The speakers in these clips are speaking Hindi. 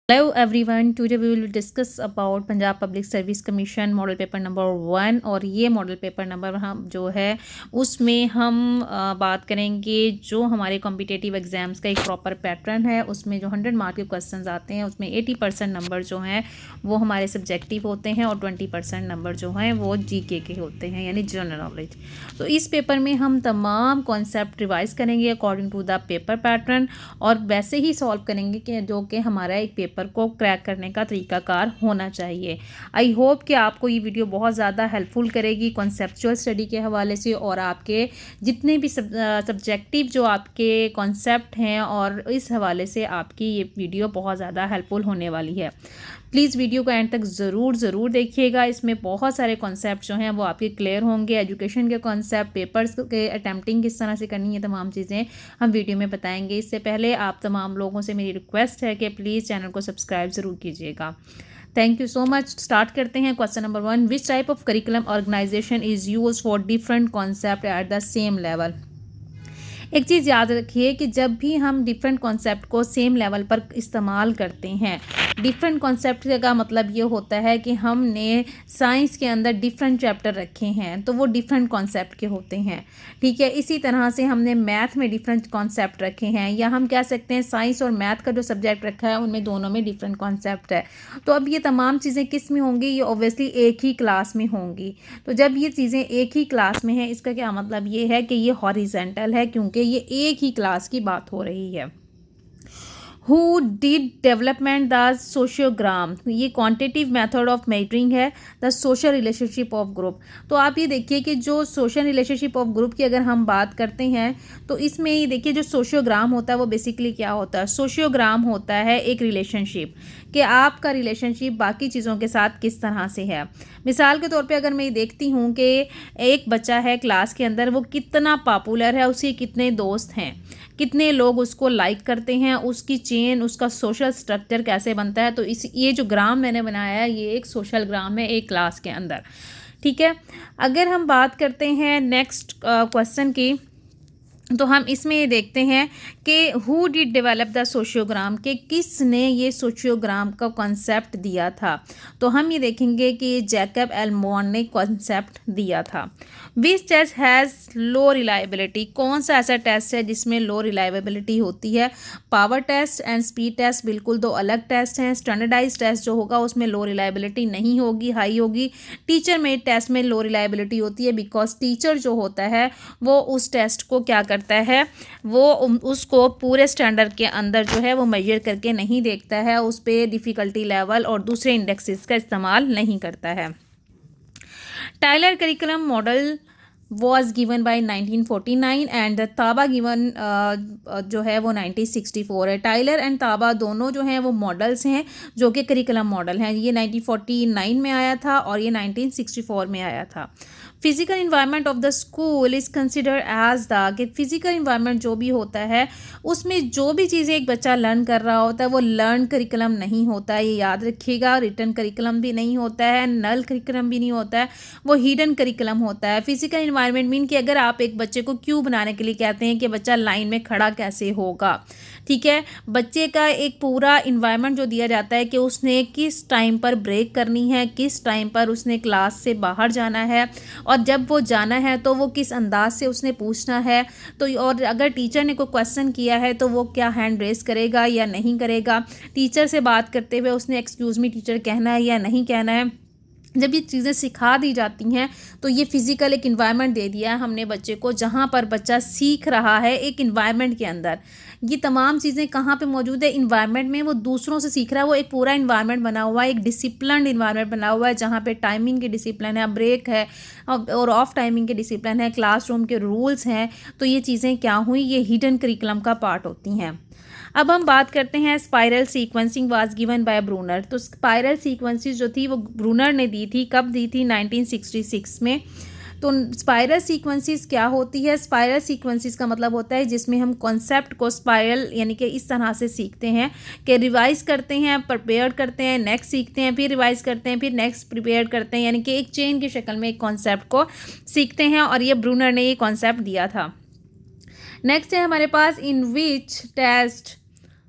Hello everyone, today we will discuss about Punjab public service commission model paper number 1। और ये मॉडल पेपर नंबर हम जो है उसमें हम बात करेंगे जो हमारे कॉम्पिटिटिव एग्जाम्स का एक प्रॉपर पैटर्न है। उसमें जो 100 मार्क के क्वेश्चंस आते हैं उसमें 80% नंबर जो हैं वो हमारे सब्जेक्टिव होते हैं और 20% नंबर जो हैं वो जीके के होते हैं, यानी जनरल नॉलेज। तो इस पेपर में हम तमाम कॉन्सेप्ट रिवाइज करेंगे according to the paper pattern और वैसे ही सॉल्व करेंगे कि जो कि हमारा एक पेपर को क्रैक करने का तरीकाकार होना चाहिए। आई होप कि आपको ये वीडियो बहुत ज़्यादा हेल्पफुल करेगी कॉन्सेप्चुअल स्टडी के हवाले से, और आपके जितने भी सब्जेक्टिव जो आपके कॉन्सेप्ट हैं और इस हवाले से आपकी ये वीडियो बहुत ज़्यादा हेल्पफुल होने वाली है। प्लीज़ वीडियो को एंड तक ज़रूर देखिएगा। इसमें बहुत सारे कॉन्सेप्ट जो हैं वो आपके क्लियर होंगे। एजुकेशन के कॉन्सेप्ट, पेपर्स के अटैम्प्टिंग किस तरह से करनी है, तमाम चीज़ें हम वीडियो में बताएंगे। इससे पहले आप तमाम लोगों से मेरी रिक्वेस्ट है कि प्लीज़ चैनल को सब्सक्राइब ज़रूर कीजिएगा। Thank you so much. Start करते हैं। Question number 1, which type of curriculum organization is use for different concept at the same level. एक चीज़ याद रखिए कि जब भी हम डिफरेंट कॉन्सेप्ट को सेम लेवल पर इस्तेमाल करते हैं, डिफरेंट कॉन्सेप्ट का मतलब ये होता है कि हमने साइंस के अंदर डिफरेंट चैप्टर रखे हैं तो वो डिफरेंट कॉन्सेप्ट के होते हैं, ठीक है। इसी तरह से हमने मैथ में डिफरेंट कॉन्सेप्ट रखे हैं, या हम कह सकते हैं साइंस और मैथ का जो सब्जेक्ट रखा है उनमें दोनों में डिफरेंट कॉन्सेप्ट है। तो अब ये तमाम चीज़ें किस में होंगी, ये ऑब्वियसली एक ही क्लास में होंगी। तो जब ये चीज़ें एक ही क्लास में हैं, इसका क्या मतलब ये है कि ये हॉरिजेंटल है, क्योंकि ये एक ही क्लास की बात हो रही है। हु डिड डेवलपमेंट द सोशियोग्राम, ये क्वांटिटिव मेथड ऑफ मेजरिंग है the social relationship of group. तो आप ये देखिए कि जो सोशल रिलेशनशिप ऑफ ग्रुप की अगर हम बात करते हैं तो इसमें ये देखिए जो सोशियोग्राम होता है वो बेसिकली क्या होता है। सोशियोग्राम होता है एक रिलेशनशिप, कि आपका रिलेशनशिप बाकी चीज़ों के साथ किस तरह से है। मिसाल के तौर पे अगर मैं ये देखती हूँ कि एक बच्चा है क्लास के अंदर, वो कितना पॉपुलर है, उसके कितने दोस्त हैं, कितने लोग उसको लाइक करते हैं, उसकी चेन, उसका सोशल स्ट्रक्चर कैसे बनता है। तो ये जो ग्राम मैंने बनाया है ये एक सोशल ग्राम है एक क्लास के अंदर, ठीक है। अगर हम बात करते हैं नेक्स्ट क्वेश्चन की, तो हम इसमें ये देखते हैं कि हु डिड डेवलप द सोशियोग्राम, के किसने ये सोशियोग्राम का कॉन्सेप्ट दिया था। तो हम ये देखेंगे कि जैकब एल्मोर ने कॉन्सेप्ट दिया था। Which test has low reliability, कौन सा ऐसा टेस्ट है जिसमें लो रिलायबिलिटी होती है। Power test and speed test बिल्कुल दो अलग टेस्ट हैं। स्टैंडर्डाइज टेस्ट जो होगा उसमें लो रिलायबिलिटी नहीं होगी, हाई होगी। टीचर मेड टेस्ट में लो रिलायबिलिटी होती है, बिकॉज टीचर जो होता है वो उस टेस्ट को क्या करता है, वो उसको पूरे स्टैंडर्ड के अंदर जो है वो मेजर करके नहीं देखता है, उस पर डिफ़िकल्टी लेवल और दूसरे इंडेक्सेस का इस्तेमाल नहीं करता है। Tyler curriculum model was given by 1949 and Taba given जो है वो 1964 है। टाइलर एंड ताबा दोनों जो हैं वो मॉडल्स हैं जो कि करिकुलम मॉडल हैं। ये 1949 में आया था और ये 1964 में आया था। Physical environment of the school is consider as the, कि फिजिकल इन्वायरमेंट जो भी होता है उसमें जो भी चीज़ें एक बच्चा लर्न कर रहा होता है वो लर्न करिकुलम नहीं होता है, ये याद रखिएगा। रिटर्न करिकुलम भी नहीं होता है, नल करिकुलम भी नहीं होता है, वो हिडन करिकुलम होता है। फिजिकल इन्वायरमेंट मीन कि अगर आप एक बच्चे को क्यों बनाने के लिए कहते हैं कि बच्चा लाइन में खड़ा कैसे होगा, ठीक है। बच्चे का एक पूरा इन्वायरमेंट जो दिया जाता है कि उसने किस टाइम पर ब्रेक करनी है, किस टाइम पर उसने क्लास से बाहर जाना है, और जब वो जाना है तो वो किस अंदाज से उसने पूछना है। तो और अगर टीचर ने कोई क्वेश्चन किया है तो वो क्या हैंड रेस करेगा या नहीं करेगा। टीचर से बात करते हुए उसने एक्सक्यूज़ मी टीचर कहना है या नहीं कहना है। जब ये चीज़ें सिखा दी जाती हैं तो ये फिज़िकल एक इन्वायरमेंट दे दिया है हमने बच्चे को, जहाँ पर बच्चा सीख रहा है एक इन्वायरमेंट के अंदर। ये तमाम चीज़ें कहाँ पे मौजूद है, इन्वायरमेंट में। वो दूसरों से सीख रहा है, वो एक पूरा इन्वायरमेंट बना हुआ है, एक डिसिप्लिन इन्वायरमेंट बना हुआ है जहाँ पे टाइमिंग की डिसिप्लिन है, ब्रेक है और ऑफ टाइमिंग के डिसिप्लिन है, क्लासरूम के रूल्स हैं। तो ये चीज़ें क्या हुई, ये हिडन करिकुलम का पार्ट होती हैं। अब हम बात करते हैं spiral sequencing was given by Bruner. तो स्पाइरल सीक्वेंसेस जो थी वो ब्रूनर ने दी थी, कब दी थी, 1966 में। तो स्पाइरल सीक्वेंसेस क्या होती है, स्पाइरल सीक्वेंसेस का मतलब होता है जिसमें हम कॉन्सेप्ट को स्पाइरल यानी कि इस तरह से सीखते हैं कि रिवाइज करते हैं, प्रिपेयर करते हैं, नेक्स्ट सीखते हैं, फिर रिवाइज करते हैं, फिर नेक्स्ट प्रिपेयर करते हैं, यानी कि एक चेन की शक्ल में एक कॉन्सेप्ट को सीखते हैं। और ये ब्रूनर ने ये कॉन्सेप्ट दिया था। नेक्स्ट है हमारे पास in which test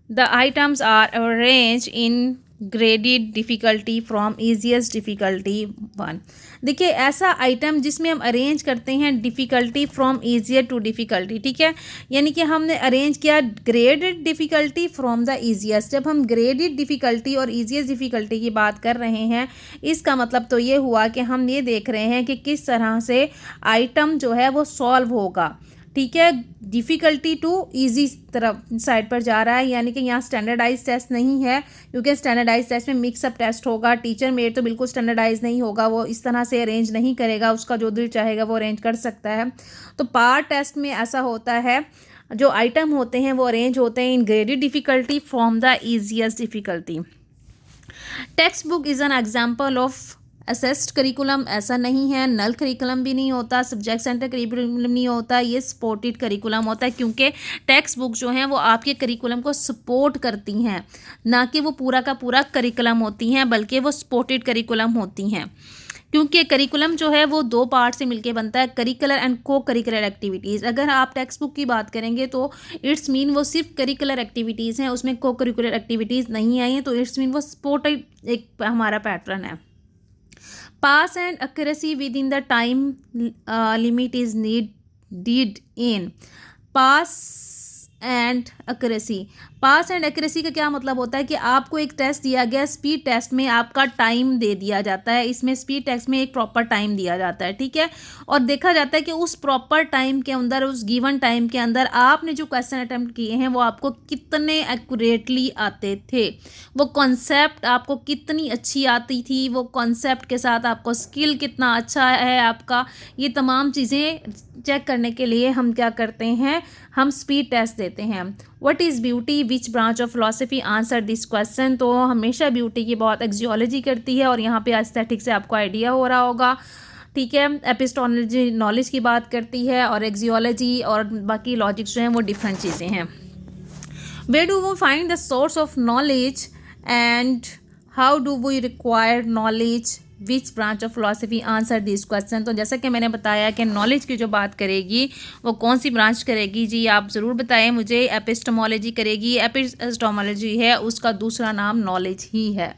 the items are arrange in graded difficulty from easiest difficulty 1। देखिए ऐसा आइटम जिसमें हम अरेंज करते हैं difficulty from easier to difficulty, ठीक है, यानी कि हमने अरेंज किया graded difficulty from the easiest. जब हम ग्रेडेड डिफ़िकल्टी और ईजिएस्ट डिफ़िकल्टी की बात कर रहे हैं, इसका मतलब तो ये हुआ कि हम ये देख रहे हैं कि किस तरह से आइटम जो है वो सॉल्व होगा, ठीक है। डिफ़िकल्टी टू इजी तरफ साइड पर जा रहा है, यानी कि यहाँ स्टैंडर्डाइज टेस्ट नहीं है, क्योंकि स्टैंडर्डाइज टेस्ट में मिक्सअप टेस्ट होगा। टीचर मेड तो बिल्कुल स्टैंडर्डाइज नहीं होगा, वो इस तरह से अरेंज नहीं करेगा, उसका जो दिल चाहेगा वो अरेंज कर सकता है। तो पार्ट टेस्ट में ऐसा होता है, जो आइटम होते हैं वो अरेंज होते हैं in graded difficulty from the easiest difficulty. Text book is an example of assessed curriculum, ऐसा नहीं है। नल करिकुलम भी नहीं होता, सब्जेक्ट सेंटर करिकुलम नहीं होता, ये सपोर्टेड करिकुलम होता है, क्योंकि टेक्स्ट बुक जो हैं वो आपके करिकुलम को सपोर्ट करती हैं, ना कि वो पूरा का पूरा करिकुलम होती हैं, बल्कि वो सपोर्टेड करिकुलम होती हैं। क्योंकि करिकुलम जो है वो दो पार्ट से मिलके बनता है, करिकुलर एंड को करिकुलर एक्टिविटीज़। अगर आप टेक्स्ट बुक की बात करेंगे तो इट्स मीन वो सिर्फ करिकुलर एक्टिविटीज़ हैं, उसमें को करिकुलर एक्टिविटीज़ नहीं आई हैं, तो इट्स मीन वो सपोर्टेड एक हमारा पैटर्न है। Pass and accuracy within the time limit is needed in pass and accuracy. Pass and accuracy का क्या मतलब होता है कि आपको एक टेस्ट दिया गया, स्पीड टेस्ट में आपका टाइम दे दिया जाता है, इसमें स्पीड टेस्ट में एक प्रॉपर टाइम दिया जाता है, ठीक है, और देखा जाता है कि उस प्रॉपर टाइम के अंदर, उस गिवन टाइम के अंदर आपने जो क्वेश्चन अटेम्प्ट किए हैं वो आपको कितने एक्यूरेटली आते थे, वो कॉन्सेप्ट आपको कितनी अच्छी आती थी, वो कॉन्सेप्ट के साथ आपको स्किल कितना अच्छा है आपका, ये तमाम चीज़ें चेक करने के लिए हम क्या करते हैं, हम स्पीड टेस्ट देते हैं। What is beauty, which branch of philosophy answer this question. तो हमेशा ब्यूटी की बहुत एक्जियोलॉजी करती है, और यहाँ पे एस्थेटिक से आपको आइडिया हो रहा होगा, ठीक है। एपिस्टोलॉजी नॉलेज की बात करती है, और एक्जियोलॉजी और बाकी लॉजिक्स जो हैं वो डिफरेंट चीज़ें हैं। Where do we find the source of knowledge and how do we require knowledge, which branch of philosophy answer this question. तो जैसा कि मैंने बताया कि नॉलेज की जो बात करेगी वो कौन सी ब्रांच करेगी जी, आप ज़रूर बताएं मुझे। एपिस्टोमोलॉजी करेगी। एपिस्टोमोलॉजी है उसका दूसरा नाम नॉलेज ही है,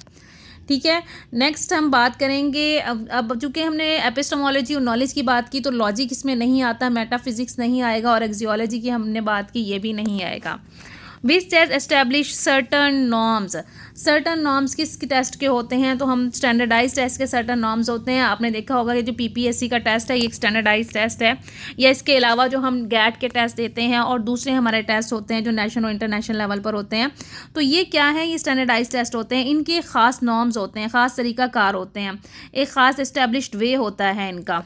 ठीक है। नेक्स्ट हम बात करेंगे, अब चूँकि हमने एपिस्टोमोलॉजी और नॉलेज की बात की तो लॉजिक इसमें नहीं आता, मेटाफिजिक्स नहीं आएगा, और एक्जियोलॉजी की हमने बात की ये भी नहीं आएगा। Which test establish certain norms. Certain norms किस टेस्ट के होते हैं, तो हम स्टैंडर्डाइज टेस्ट के सर्टन नॉर्म्स होते हैं। आपने देखा होगा कि जो पीपीएससी का टेस्ट है ये एक स्टैंडर्डाइज टेस्ट है, या इसके अलावा जो हम गैट के टेस्ट देते हैं और दूसरे हमारे टेस्ट होते हैं जो नेशनल और इंटरनेशनल लेवल पर होते हैं, तो ये क्या है, ये स्टैंडर्डाइज टेस्ट होते हैं। इनके ख़ास नॉर्म्स होते हैं, ख़ास तरीक़ाकार होते हैं, एक ख़ास एस्टेब्लिश्ड वे होता है इनका,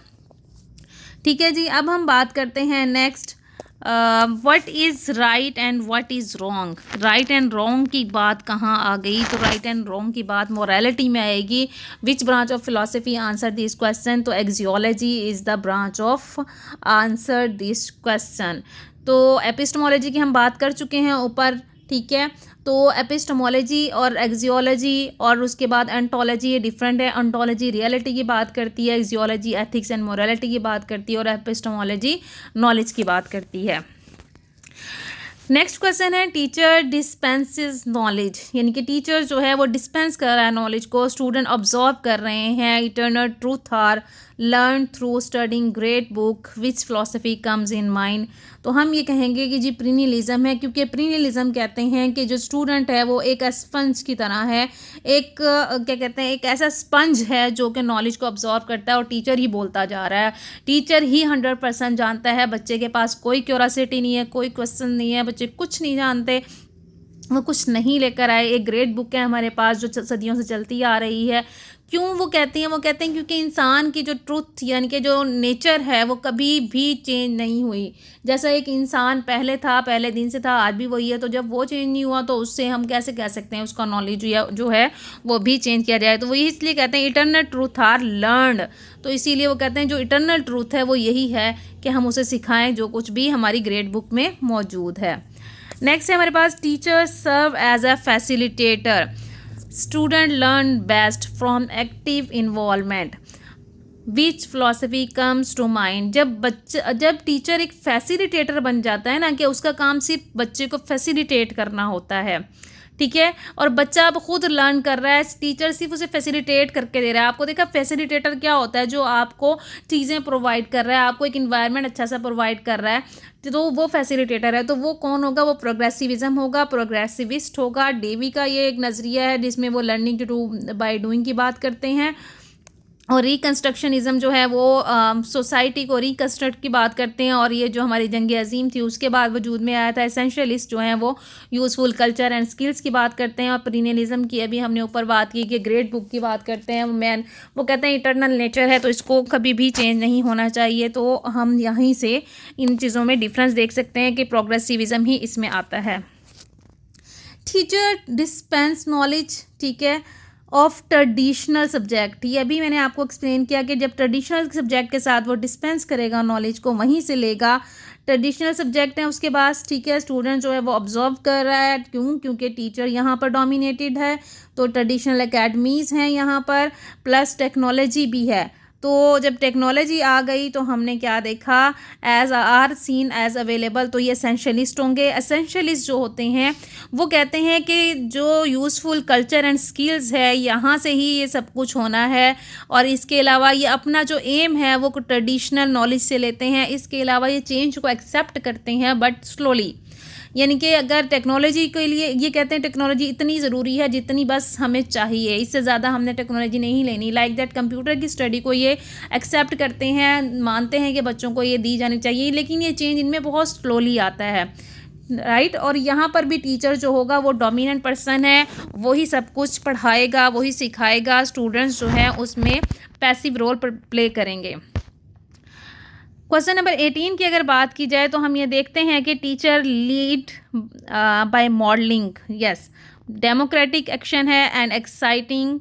ठीक है जी। अब हम बात करते हैं next, what is right and what is wrong. Right and wrong की बात कहाँ आ गई, तो राइट एंड रॉन्ग की बात मोरालिटी में आएगी। Which branch of philosophy answer this question, तो axiology is the branch of answer this question. तो एपिस्टोमोलॉजी की हम बात कर चुके हैं ऊपर, ठीक है। तो एपिस्टोमोलॉजी और एक्जियोलॉजी और उसके बाद एंटोलॉजी ये डिफरेंट है। एंटोलॉजी रियलिटी की बात करती है, एक्जियोलॉजी एथिक्स एंड मोरालिटी की बात करती है, और एपिस्टोमोलॉजी नॉलेज की बात करती है। नेक्स्ट क्वेश्चन है, टीचर डिस्पेंसेस नॉलेज, यानी कि टीचर जो है वो डिस्पेंस कर रहा है नॉलेज को, स्टूडेंट ऑब्जर्व कर रहे हैं। Eternal truth are learn through studying great book, which philosophy comes in mind. तो हम ये कहेंगे कि जी प्रीनियलिज्म है, क्योंकि प्रीनियलिज्म कहते हैं कि जो स्टूडेंट है वो एक स्पंज की तरह है, एक क्या कहते हैं, एक ऐसा स्पंज है जो कि नॉलेज को ऑब्जॉर्व करता है, और टीचर ही बोलता जा रहा है, टीचर ही 100% जानता है। बच्चे के पास कोई क्यूरियोसिटी नहीं है, कोई क्वेश्चन नहीं है, बच्चे कुछ नहीं जानते, वो कुछ नहीं लेकर आए। एक ग्रेट बुक है हमारे पास जो सदियों से चलती आ रही है। क्यों वो कहते हैं क्योंकि इंसान की जो ट्रुथ यानी कि जो नेचर है वो कभी भी चेंज नहीं हुई। जैसा एक इंसान पहले था, पहले दिन से था, आज भी वही है, तो जब वो चेंज नहीं हुआ तो उससे हम कैसे कह सकते हैं उसका नॉलेज जो है वो भी चेंज किया जाए। तो वही इसलिए कहते हैं इटर्नल ट्रूथ आर लर्नड। तो इसीलिए वो कहते हैं जो इटर्नल ट्रूथ है वो यही है कि हम उसे सिखाएं जो कुछ भी हमारी ग्रेट बुक में मौजूद है। नेक्स्ट है हमारे पास, teacher serve as a facilitator, student learn best from active involvement. Which philosophy comes to mind. जब टीचर एक फैसिलिटेटर बन जाता है ना, कि उसका काम सिर्फ बच्चे को फैसिलिटेट करना होता है, ठीक है, और बच्चा अब खुद लर्न कर रहा है, टीचर सिर्फ उसे फैसिलिटेट करके दे रहा है। आपको देखा फैसिलिटेटर क्या होता है, जो आपको चीज़ें प्रोवाइड कर रहा है, आपको एक इन्वायरमेंट अच्छा सा प्रोवाइड कर रहा है, तो वो फैसिलिटेटर है। तो वो कौन होगा, वो प्रोग्रेसिविज्म होगा, प्रोग्रेसिविस्ट होगा। डेवी का ये एक नज़रिया है जिसमें वो learning to do by doing की बात करते हैं। और रिकन्स्ट्रक्शनिज़म जो है वो सोसाइटी को रिकन्स्ट्रक्ट की बात करते हैं। और ये जो हमारी जंग अज़ीम थी उसके बाद वजूद में आया था। एसेंशियलिस्ट जो हैं वो यूज़फुल कल्चर एंड स्किल्स की बात करते हैं। और प्रीनियलिज्म की अभी हमने ऊपर बात की कि ग्रेट बुक की बात करते हैं। वो कहते हैं इटर्नल नेचर है, तो इसको कभी भी चेंज नहीं होना चाहिए। तो हम यहीं से इन चीज़ों में डिफरेंस देख सकते हैं कि प्रोग्रेसिविज़म ही इसमें आता है। टीचर डिस्पेंस नॉलेज, ठीक है, ऑफ ट्रेडिशनल सब्जेक्ट। ये अभी मैंने आपको एक्सप्लेन किया कि जब ट्रेडिशनल सब्जेक्ट के साथ वो डिस्पेंस करेगा नॉलेज को, वहीं से लेगा। ट्रेडिशनल सब्जेक्ट है उसके पास, ठीक है, स्टूडेंट जो है वो ऑब्जर्व कर रहा है, क्योंकि टीचर यहाँ पर डोमिनेटेड है, तो ट्रेडिशनल एकेडमीज़ हैं यहाँ पर, प्लस टेक्नोलॉजी भी है। तो जब टेक्नोलॉजी आ गई तो हमने क्या देखा, as are seen as available, तो ये एसेंशियलिस्ट होंगे। एसेंशियलिस्ट जो होते हैं वो कहते हैं कि जो यूज़फुल कल्चर एंड स्किल्स है, यहाँ से ही ये सब कुछ होना है। और इसके अलावा ये अपना जो एम है वो ट्रेडिशनल नॉलेज से लेते हैं। इसके अलावा ये चेंज को एक्सेप्ट करते हैं बट स्लोली, यानी कि अगर टेक्नोलॉजी के लिए ये कहते हैं टेक्नोलॉजी इतनी ज़रूरी है जितनी बस हमें चाहिए, इससे ज़्यादा हमने टेक्नोलॉजी नहीं लेनी। लाइक दैट कंप्यूटर की स्टडी को ये एक्सेप्ट करते हैं, मानते हैं कि बच्चों को ये दी जानी चाहिए, लेकिन ये चेंज इनमें बहुत स्लोली आता है, राइट। और यहाँ पर भी टीचर जो होगा वो डोमिनेंट पर्सन है, वही सब कुछ पढ़ाएगा, वही सिखाएगा। स्टूडेंट्स जो हैं उसमें पैसिव रोल प्ले करेंगे। क्वेश्चन नंबर 18 की अगर बात की जाए तो हम ये देखते हैं कि teacher lead by modelling. Yes, democratic action है and exciting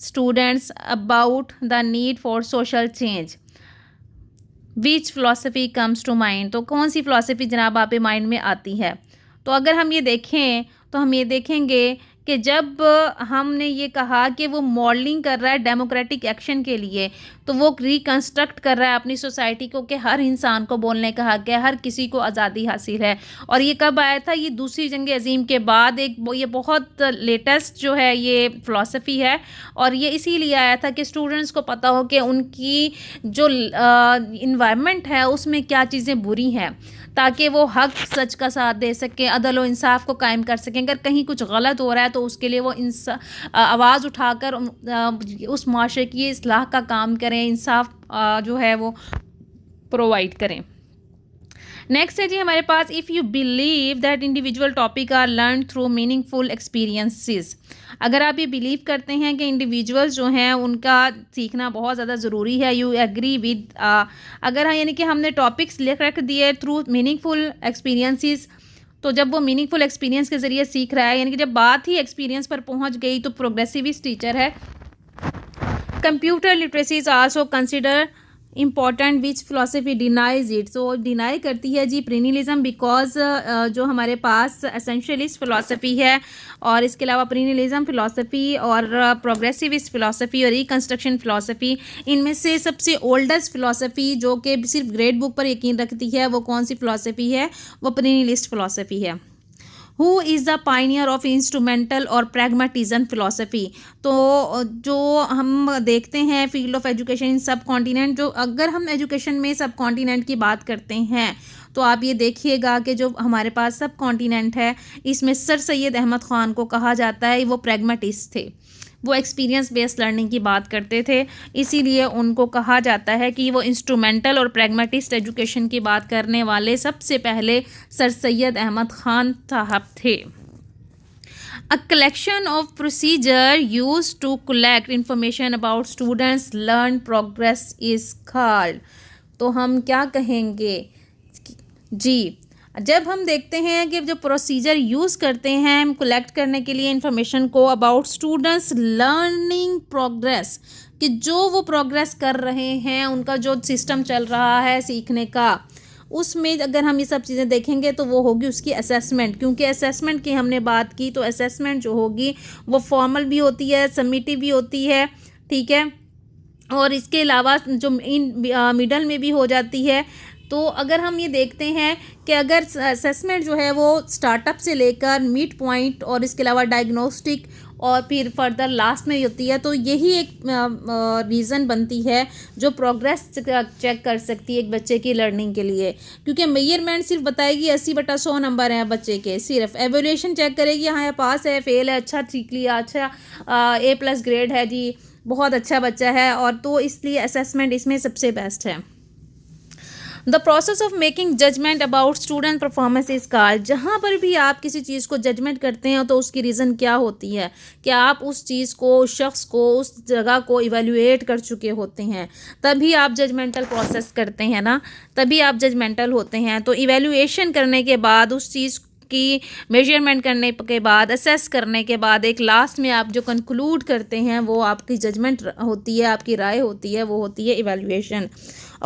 students about the need for social change. Which philosophy comes to mind, तो कौन सी फिलोसफी जनाब आप माइंड में आती है। तो अगर हम ये देखें तो हम ये देखेंगे कि जब हमने ये कहा कि वो मॉडलिंग कर रहा है डेमोक्रेटिक एक्शन के लिए, तो वो रिकन्स्ट्रक्ट कर रहा है अपनी सोसाइटी को कि हर इंसान को बोलने का हक है, हर किसी को आज़ादी हासिल है। और ये कब आया था, ये दूसरी जंग अज़ीम के बाद ये बहुत लेटेस्ट जो है ये फ़िलासफ़ी है। और ये इसीलिए आया था कि स्टूडेंट्स को पता हो कि उनकी जो इन्वायरमेंट है उसमें क्या चीज़ें बुरी हैं, ताकि वो हक सच का साथ दे सकें, अदल और इंसाफ को कायम कर सकें। अगर कहीं कुछ गलत हो रहा है तो उसके लिए वो आवाज़ उठाकर उस माशरे की इस्लाह का काम करें, इंसाफ जो है वो प्रोवाइड करें। नेक्स्ट है जी हमारे पास, if you believe that individual topic are learn through meaningful experiences. अगर आप ये बिलीव करते हैं कि इंडिविजुअल्स जो हैं उनका सीखना बहुत ज़्यादा ज़रूरी है, यू एग्री विद अगर यानी कि हमने टॉपिक्स लिख रख दिए थ्रू मीनिंगफुल एक्सपीरियंसेस, तो जब वो मीनिंगफुल एक्सपीरियंस के ज़रिए सीख रहा है, यानी कि जब बात ही एक्सपीरियंस पर पहुंच गई, तो प्रोग्रेसिविस्ट टीचर है। Computer literacy is also consider important which philosophy denies it, तो डिनाई करती है जी प्रीनियलिज्म, बिकॉज जो हमारे पास एसेंशियलिस्ट फिलोसफी है, और इसके अलावा प्रीनियलिज्म फिलोसफी और प्रोग्रेसिविस्ट फिलोसफी और रिकन्स्ट्रक्शन फिलोसफी, इनमें से सबसे ओल्डेस्ट फिलोसफी जो कि सिर्फ ग्रेट बुक पर यकीन रखती है, वो कौन सी फिलोसफी है, वो प्रीनियलिस्ट फिलोसफी है। Who is the pioneer of instrumental और प्रैग्मेटिज्म फिलोसफी, तो जो हम देखते हैं फील्ड ऑफ एजुकेशन इन सब कॉन्टिनेंट, जो अगर हम एजुकेशन में सब कॉन्टिनेंट की बात करते हैं तो आप ये देखिएगा कि जो हमारे पास सब कॉन्टिनेंट है इसमें सर सैयद अहमद ख़ान को कहा जाता है, वो प्रैग्मेटिस्ट थे, वो एक्सपीरियंस बेस्ड लर्निंग की बात करते थे, इसीलिए उनको कहा जाता है कि वो इंस्ट्रूमेंटल और प्रैग्मेटिस्ट एजुकेशन की बात करने वाले सबसे पहले सर सैयद अहमद ख़ान साहब थे। A collection of procedure use to collect information about students learn progress is called, तो हम क्या कहेंगे जी, जब हम देखते हैं कि जो प्रोसीजर यूज़ करते हैं हम कलेक्ट करने के लिए इंफॉर्मेशन को अबाउट स्टूडेंट्स लर्निंग प्रोग्रेस, कि जो वो प्रोग्रेस कर रहे हैं, उनका जो सिस्टम चल रहा है सीखने का, उसमें अगर हम ये सब चीज़ें देखेंगे तो वो होगी उसकी असेसमेंट, क्योंकि असेसमेंट की हमने बात की, तो असेसमेंट जो होगी वो फॉर्मल भी होती है, सबमिटिव भी होती है, ठीक है, और इसके अलावा जो मिडल में भी हो जाती है। तो अगर हम ये देखते हैं कि अगर असेसमेंट जो है वो स्टार्टअप से लेकर मिड पॉइंट और इसके अलावा डायग्नोस्टिक और फिर फर्दर लास्ट में होती है, तो यही एक रीज़न बनती है जो प्रोग्रेस चेक कर सकती है एक बच्चे की लर्निंग के लिए। क्योंकि मेजरमेंट सिर्फ बताएगी 80/100 नंबर हैं बच्चे के, सिर्फ एवोल्यूशन चेक करेगी, हाँ पास है, फेल है, अच्छा सीख लिया, अच्छा A+ ग्रेड है जी, बहुत अच्छा बच्चा है, और तो इसलिए असेसमेंट इसमें सबसे बेस्ट है। The process of making judgement about student performance is called. जहाँ पर भी आप किसी चीज़ को जजमेंट करते हैं तो उसकी रीज़न क्या होती है कि आप उस चीज़ को, उस शख्स को, उस जगह को इवेल्युएट कर चुके होते हैं, तभी आप जजमेंटल प्रोसेस करते हैं ना, तभी आप जजमेंटल होते हैं। तो इवेल्युएशन करने के बाद, उस चीज़ की मेजरमेंट करने के बाद, असेस करने के बाद, एक लास्ट में आप जो कंक्लूड करते हैं वो आपकी जजमेंट होती है, आपकी राय होती है, वो होती है evaluation.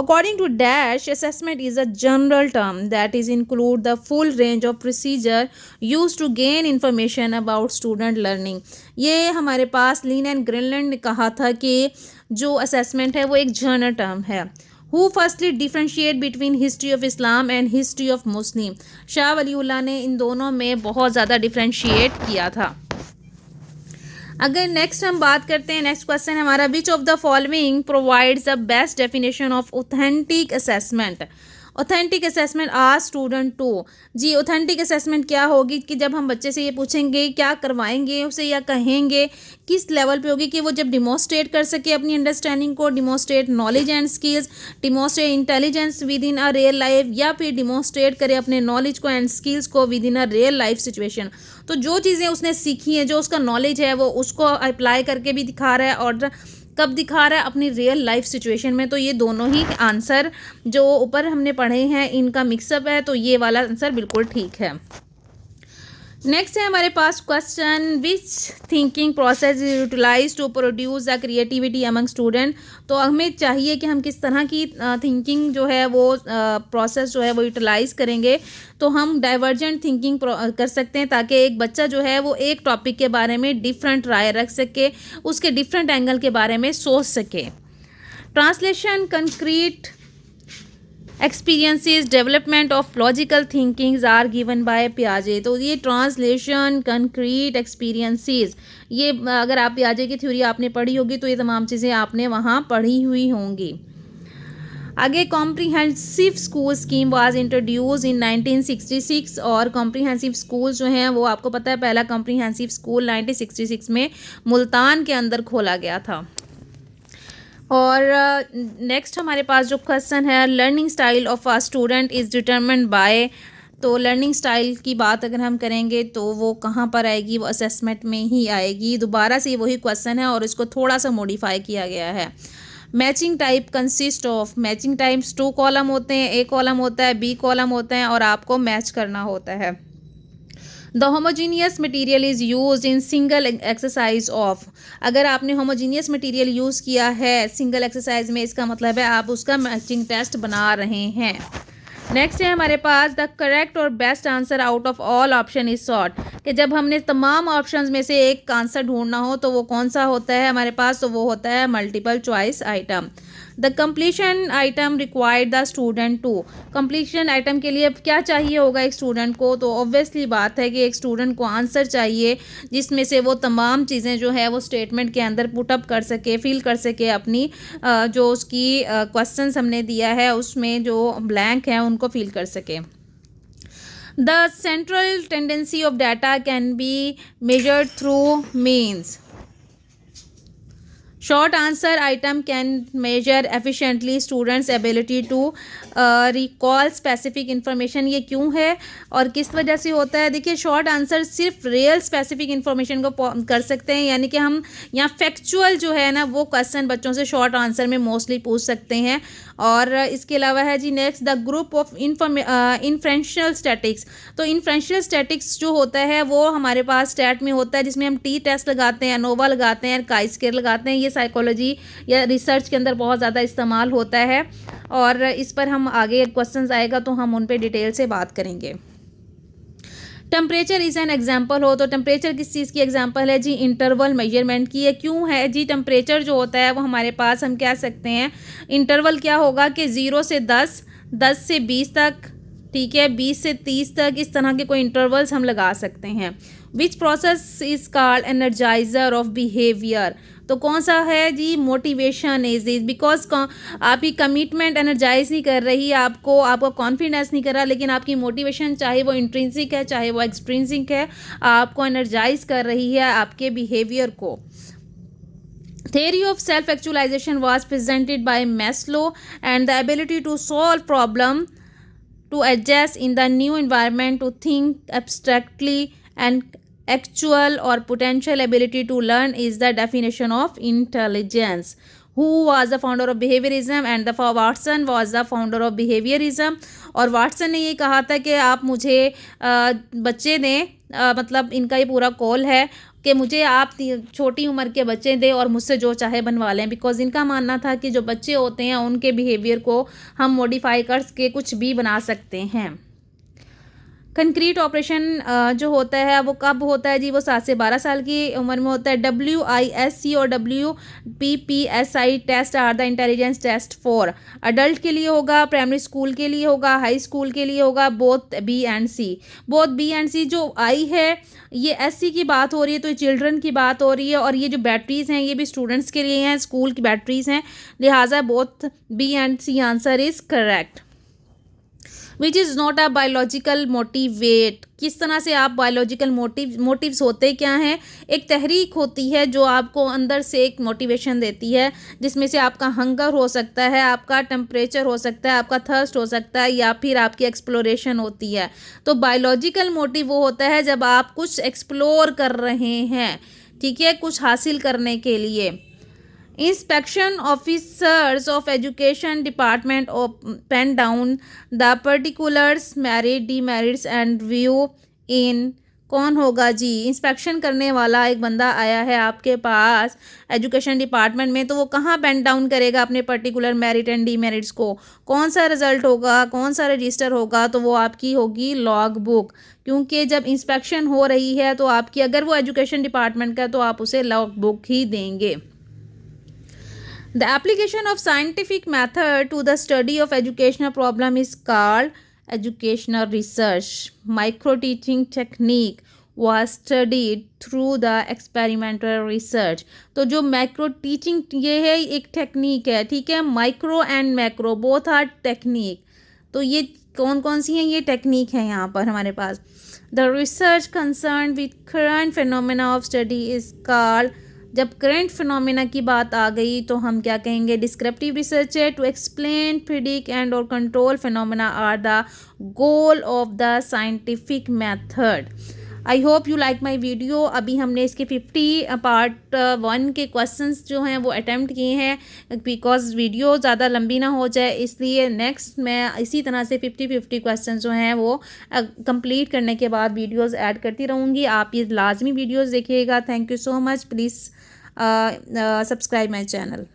According to Dash, assessment is a general term that is include the full range of procedure used to gain information about student learning। ये हमारे पास लीन एंड ग्रीनलैंड ने कहा था कि जो assessment है वो एक जनरल टर्म है। Who firstly differentiate between history of Islam and history of Muslim। Shah Waliullah ने इन दोनों में बहुत ज़्यादा डिफ्रेंशिएट किया था। अगर नेक्स्ट हम बात करते हैं, नेक्स्ट क्वेश्चन हमारा, which of the following provides the best definition of authentic assessment. Authentic assessment are student to. जी, ऑथेंटिक असेसमेंट क्या होगी कि जब हम बच्चे से ये पूछेंगे क्या करवाएंगे उसे या कहेंगे, किस लेवल पे होगी कि वो जब डिमोस्ट्रेट कर सके अपनी अंडरस्टैंडिंग को, demonstrate knowledge and skills, demonstrate intelligence with in a real life, या फिर डिमोस्ट्रेट करे अपने नॉलेज को एंड स्किल्स को with in a real life situation. तो जो चीज़ें उसने सीखी हैं, जो उसका नॉलेज है, वो उसको अप्लाई करके भी दिखा रहा है, और कब दिखा रहा है, अपनी रियल लाइफ सिचुएशन में। तो ये दोनों ही आंसर जो ऊपर हमने पढ़े हैं इनका मिक्सअप है, तो ये वाला आंसर बिल्कुल ठीक है। नेक्स्ट है हमारे पास question, which thinking process is utilize to produce the creativity among student. तो हमें चाहिए कि हम किस तरह की थिंकिंग जो है वो प्रोसेस जो है वो यूटिलाइज करेंगे। तो हम डाइवर्जेंट थिंकिंग कर सकते हैं, ताकि एक बच्चा जो है वो एक टॉपिक के बारे में डिफरेंट राय रख सके, उसके डिफरेंट एंगल के बारे में सोच सके। Translation, concrete experiences, development of logical thinkings are given by पियाजे। तो ये ट्रांसलेशन, कंक्रीट एक्सपीरियंसेस, ये अगर आप पियाजे की थ्योरी आपने पढ़ी होगी तो ये तमाम चीज़ें आपने वहाँ पढ़ी हुई होंगी। आगे, comprehensive school scheme was introduce इन 1966। और कॉम्प्रीहेंसिव स्कूल जो हैं वो आपको पता है, पहला कॉम्प्रीहेंसिव स्कूल 1966 में मुल्तान के अंदर खोला गया था। और नेक्स्ट हमारे पास जो क्वेश्चन है, learning style of a student is determined bye. तो लर्निंग स्टाइल की बात अगर हम करेंगे तो वो कहाँ पर आएगी, वो असेसमेंट में ही आएगी। दोबारा से वही क्वेश्चन है और इसको थोड़ा सा मॉडिफाई किया गया है। Matching type consist of, matching types 2 column होते हैं, A कॉलम होता है, B कॉलम होता है, और आपको मैच करना होता है। The homogeneous material is use in single exercise of. अगर आपने होमोजीनियस मटीरियल यूज़ किया है सिंगल एक्सरसाइज में, इसका मतलब है आप उसका मैचिंग टेस्ट बना रहे हैं। नेक्स्ट है हमारे पास, द करेक्ट और best answer out of all option is sought. कि जब हमने तमाम ऑप्शंस में से एक आंसर ढूंढना हो तो वो कौन सा होता है हमारे पास, तो वो होता है multiple choice item. The completion item required the student to. Completion item के लिए अब क्या चाहिए होगा एक स्टूडेंट को, तो ऑब्वियसली बात है कि एक स्टूडेंट को आंसर चाहिए जिसमें से वो तमाम चीज़ें जो है वो स्टेटमेंट के अंदर पुटअप कर सके, फिल कर सके अपनी जो उसकी क्वेश्चंस हमने दिया है उसमें जो ब्लैंक हैं उनको फिल कर सके। The central tendency of data can be measured through means. Short answer item can measure efficiently students ability to recall specific information. ये क्यों है और किस वजह से होता है? देखिए, शॉर्ट आंसर सिर्फ रियल स्पेसिफिक इन्फॉर्मेशन को कर सकते हैं, यानी कि हम यहाँ फैक्चुअल जो है ना वो क्वेश्चन बच्चों से शॉर्ट आंसर में मोस्टली पूछ सकते हैं। और इसके अलावा है जी next, the group of inferential statics. तो इन्फ्रेंशियल स्टैटिक्स जो होता है वो हमारे पास स्टैट में होता है, जिसमें हम टी टेस्ट लगाते हैं, एनोवा लगाते हैं, काई स्क्वायर लगाते हैं। ये साइकोलॉजी या रिसर्च के अंदर बहुत ज़्यादा इस्तेमाल होता है, और इस पर हम आगे क्वेश्चंस आएगा तो हम उन पे डिटेल से बात करेंगे। टेम्परेचर इज़ एन एग्जाम्पल हो, तो टेम्परेचर किस चीज़ की एग्जाम्पल है जी? इंटरवल मेजरमेंट की है। क्यों है जी? टेम्परेचर जो होता है वो हमारे पास, हम कह सकते हैं इंटरवल क्या होगा कि 0 से 10, 10 से 20 तक, ठीक है, 20 से 30 तक, इस तरह के कोई इंटरवल्स हम लगा सकते हैं। Which process is called energiser of behaviour? तो कौन सा है जी? मोटिवेशन इज दिस, बिकॉज आपकी कमिटमेंट एनर्जाइज नहीं कर रही आपको, आपका कॉन्फिडेंस नहीं कर रहा, लेकिन आपकी मोटिवेशन, चाहे वो इंट्रिंसिक है चाहे वो एक्सट्रिंसिक है, आपको एनर्जाइज कर रही है आपके बिहेवियर को। Theory of self-actualization was presented by Maslow, and the ability to solve problem, to adjust in the new environment, to think abstractly, and actual or potential ability to learn is the definition of intelligence. Who was the founder of behaviorism? And the Watson was the founder of behaviorism. और वाटसन ने ये कहा था कि आप मुझे बच्चे दें, मतलब इनका ये पूरा कॉल है कि मुझे आप छोटी उम्र के बच्चे दें और मुझसे जो चाहे बनवा लें, बिकॉज इनका मानना था कि जो बच्चे होते हैं उनके बिहेवियर को हम मॉडिफाई करके कुछ भी बना सकते हैं। कंक्रीट ऑपरेशन जो होता है वो कब होता है जी? वो 7 से 12 साल की उम्र में होता है। WISC और WPPSI test are the intelligence test for adult के लिए होगा, प्राइमरी स्कूल के लिए होगा, हाई स्कूल के लिए होगा, both B and C। Both B and C, जो I है ये SC की बात हो रही है, तो ये चिल्ड्रन की बात हो रही है, और ये जो बैटरीज हैं ये भी स्टूडेंट्स के लिए हैं, स्कूल की बैटरीज हैं, लिहाजा both B and C answer is correct. Which is not a biological motivate? किस तरह से आप बायोलॉजिकल मोटिव्स होते क्या हैं? एक तहरीक होती है जो आपको अंदर से एक मोटिवेशन देती है, जिसमें से आपका हंगर हो सकता है, आपका टेम्परेचर हो सकता है, आपका थर्स्ट हो सकता है, या फिर आपकी एक्सप्लोरेशन होती है। तो बायोलॉजिकल मोटिव वो होता है जब आप कुछ एक्सप्लोर कर रहे हैं, ठीक है, कुछ हासिल करने के लिए। Inspection officers of education department pen down the particulars, merit, demerits and view in। कौन होगा जी? इंस्पेक्शन करने वाला एक बंदा आया है आपके पास एजुकेशन डिपार्टमेंट में, तो वो कहाँ पेन डाउन करेगा अपने पर्टिकुलर मेरिट एंड डीमेरिट्स को? कौन सा रिजल्ट होगा, कौन सा रजिस्टर होगा? तो वो आपकी होगी लॉग बुक, क्योंकि जब इंस्पेक्शन हो रही है तो आपकी, अगर वो एजुकेशन डिपार्टमेंट का, तो आप उसे लॉग बुक ही देंगे। The application of scientific method to the study of educational problem is called educational research. Micro teaching technique was studied through the experimental research. तो जो माइक्रो टीचिंग ये है एक टेक्निक है, ठीक है, micro and macro both R technique. तो ये कौन कौन सी हैं ये टेक्निक है यहाँ पर हमारे पास? The research concerned with current phenomena of study is called, जब करंट फिनोमेना की बात आ गई तो हम क्या कहेंगे? डिस्क्रिप्टिव रिसर्च है। टू एक्सप्लेन, प्रिडिक्ट एंड और control phenomena are the goal of the scientific method. I hope you like my video. अभी हमने इसके 50 पार्ट 1 के क्वेश्चंस जो हैं वो अटैम्प्ट किए हैं, बिकॉज वीडियो ज़्यादा लंबी ना हो जाए, इसलिए नेक्स्ट मैं इसी तरह से 50 क्वेश्चन जो हैं वो कंप्लीट करने के बाद वीडियोस ऐड करती रहूँगी। आप ये लाजमी वीडियोस देखिएगा। Thank you so much. Please subscribe my channel.